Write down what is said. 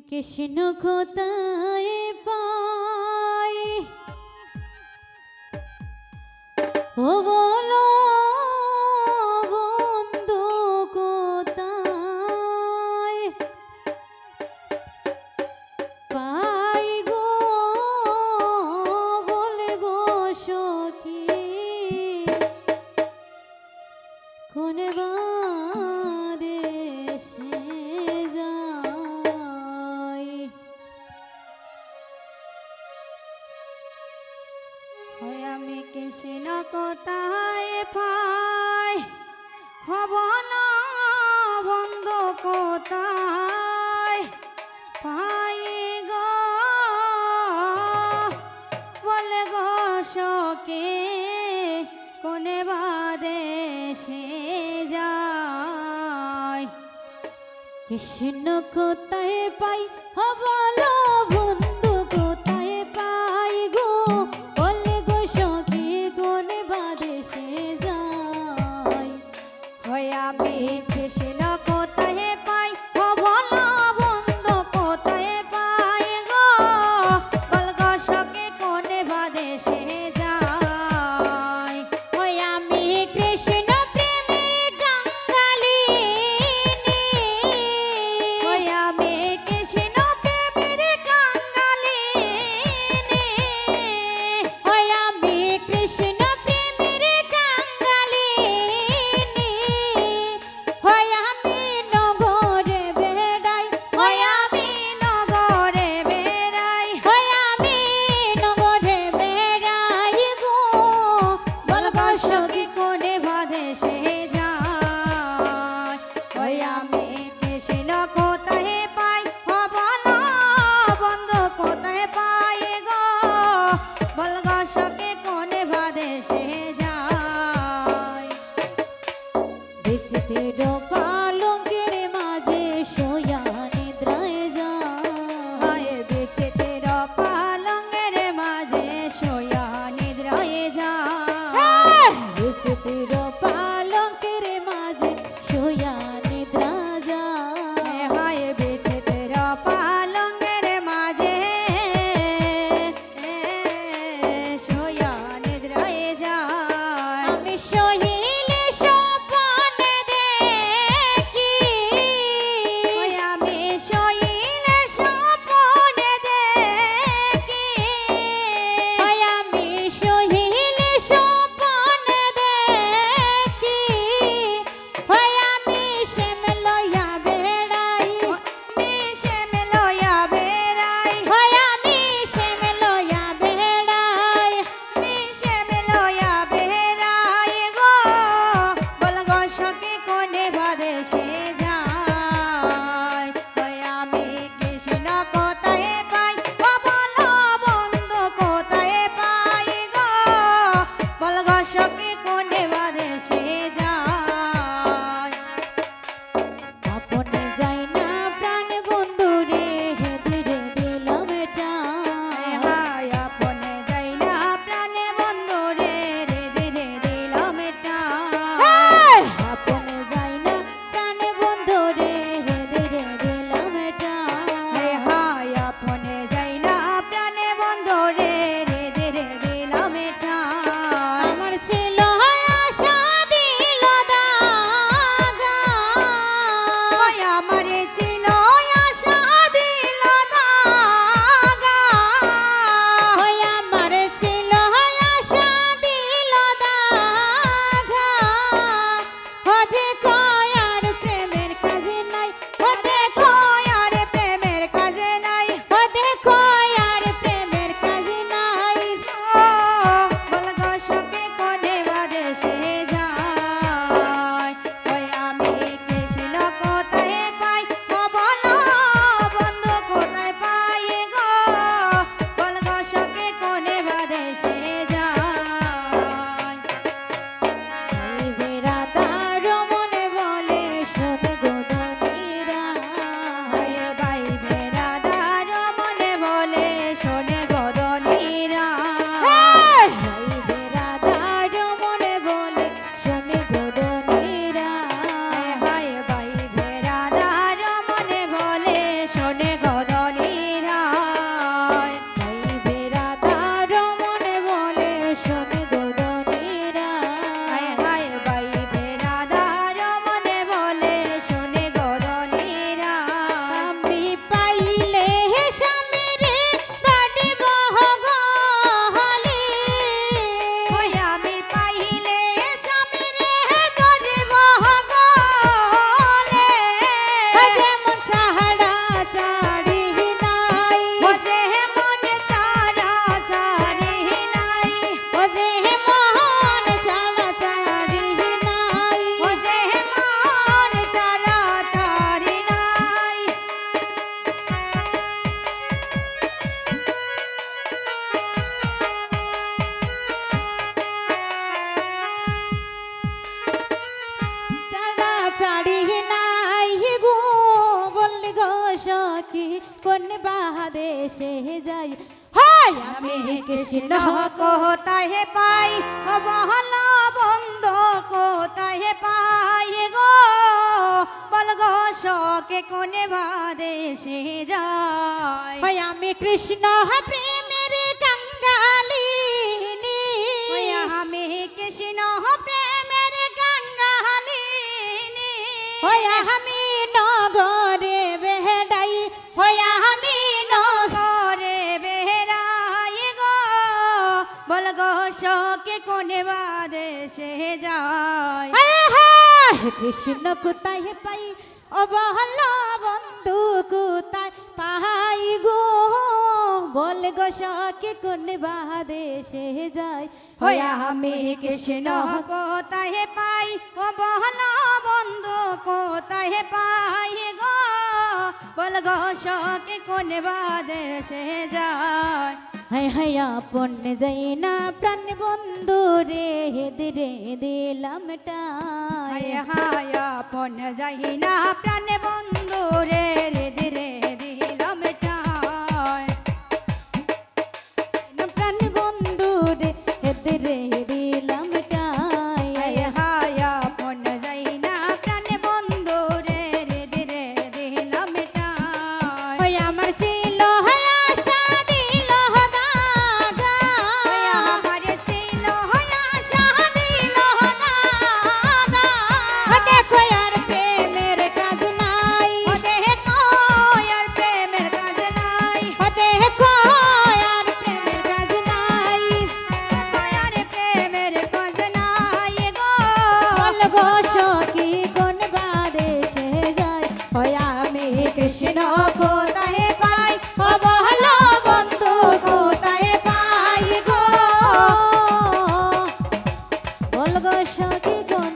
কৃষ্ণ কোথায় পাই ও বলো বন্ধু কোথায় পাই গো বলে গো সখী কোন বাদেশে যাই হয় আমি কৃষ্ণ কোথায় পাই হব না বন্ধু কোথায় পাই গো বলে গো সখী কোনে বাদেশে যায় কৃষ্ণ কোথায় পাই ও বলো বন্ধু কোথায় পাই গো বলে গো সখী কোন বাদেশে যাই হয় আমি কৃষ্ণ কোথায় পাই ও বলো বন্ধু কোথায় পাই গো বল গো সখী কোনে বাদেশে যায় ওই আমি কৃষ্ণ প্রেমের কাঙ্গালিনী হয় আমি কৃষ্ণ প্রেমের কোন বাদেশে যাই হয় আমি কৃষ্ণ কোথায় পাই ও বহলা বন্ধু কোথায় পাই গো বল গো শোকে কোনে বাদেশে যায় হয় আমি কৃষ্ণ প্রেমের গঙ্গালিনী ওই আমি কৃষ্ণ প্রেমের গঙ্গালিনী হয় আমি নগরে বেড়াই হয় আমি করে বেহরাই গো বল গো শোকে কোনে বাদেশে যায় কৃষ্ণ কোথায় পাই অবহলা বন্ধু কোথায় পাই গো বল গো সকে কোন বাদেশে যায় হয় আমি কৃষ্ণ কোথায় পাই ও বহলা বন্ধু কোথায় পাই গো বল গো শোকে কোনে বাদেশে যায় হায় হায় আপন যাই না প্রাণ বন্ধু রে দিরে দিলাম টাই হায় হায় আপন যাই না প্রাণ বন্ধু রে রে দিলাম টায় প্রাণ বন্ধু রে দিরে দিলাম টাই হায় হায় আপন যাই না প্রাণ বন্ধু রে দিলাম টায় ওই আমার ছিল হয় আশা দিল দাগা আমার ছিল আশা দিল দাগা দেখো আর প্রেমের কাজ নাই ও দেখো আর প্রেমের কাজ নাই দেখো আর প্রেমের কাজ নাই আর প্রেমের কাজ নাই গো বল গো সখী কোন বাদেশে যায় হয় আমি কৃষ্ণ কোথায় পাই অবহলা বন্ধু কোথায় পাই গো বল গো সখী কোন